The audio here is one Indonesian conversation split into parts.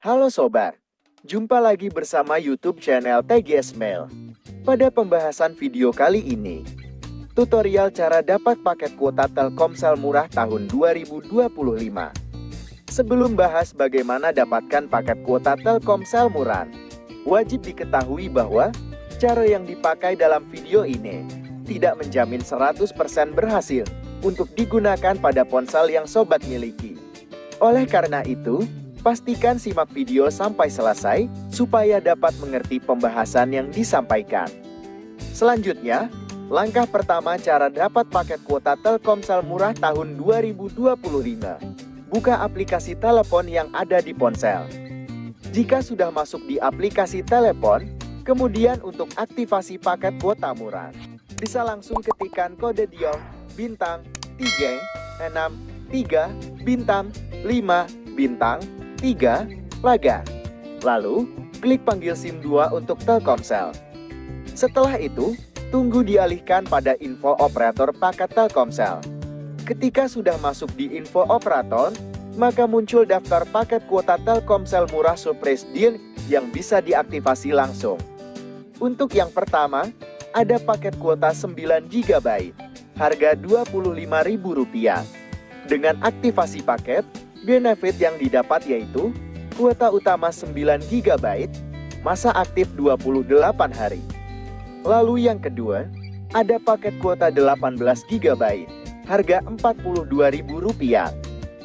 Halo sobat, jumpa lagi bersama YouTube channel TGS Mail. Pada pembahasan video kali ini, tutorial cara dapat paket kuota Telkomsel murah tahun 2025. Sebelum bahas bagaimana dapatkan paket kuota Telkomsel murah, wajib diketahui bahwa cara yang dipakai dalam video ini tidak menjamin 100% berhasil untuk digunakan pada ponsel yang sobat miliki. Oleh karena itu, pastikan simak video sampai selesai supaya dapat mengerti pembahasan yang disampaikan. Selanjutnya, langkah pertama cara dapat paket kuota Telkomsel murah tahun 2025. Buka aplikasi telepon yang ada di ponsel. Jika sudah masuk di aplikasi telepon, kemudian untuk aktivasi paket kuota murah, bisa langsung ketikkan kode dial bintang 363 bintang 5 bintang 3 laga. Lalu, klik panggil SIM 2 untuk Telkomsel. Setelah itu, tunggu dialihkan pada info operator paket Telkomsel. Ketika sudah masuk di info operator, maka muncul daftar paket kuota Telkomsel murah surprise deal yang bisa diaktifasi langsung. Untuk yang pertama, ada paket kuota 9 GB, harga Rp25.000. Dengan aktivasi paket, benefit yang didapat yaitu kuota utama 9 GB, masa aktif 28 hari. Lalu yang kedua, ada paket kuota 18 GB, harga Rp42.000.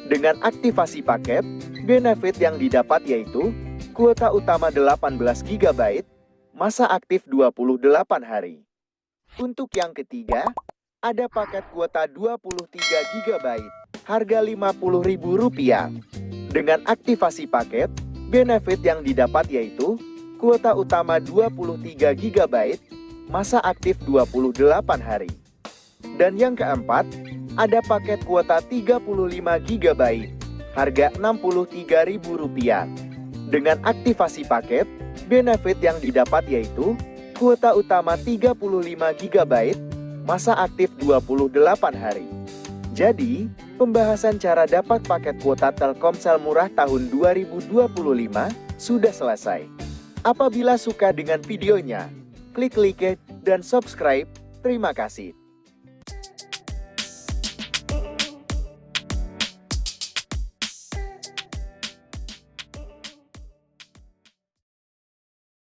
Dengan aktivasi paket, benefit yang didapat yaitu kuota utama 18 GB, masa aktif 28 hari. Untuk yang ketiga, ada paket kuota 23 GB, harga Rp50.000. Dengan aktivasi paket, benefit yang didapat yaitu kuota utama 23 GB, masa aktif 28 hari. Dan yang keempat, ada paket kuota 35 GB, harga Rp63.000. Dengan aktivasi paket, benefit yang didapat yaitu kuota utama 35 GB, masa aktif 28 hari. Jadi, pembahasan cara dapat paket kuota Telkomsel murah tahun 2025 sudah selesai. Apabila suka dengan videonya, klik like dan subscribe. Terima kasih.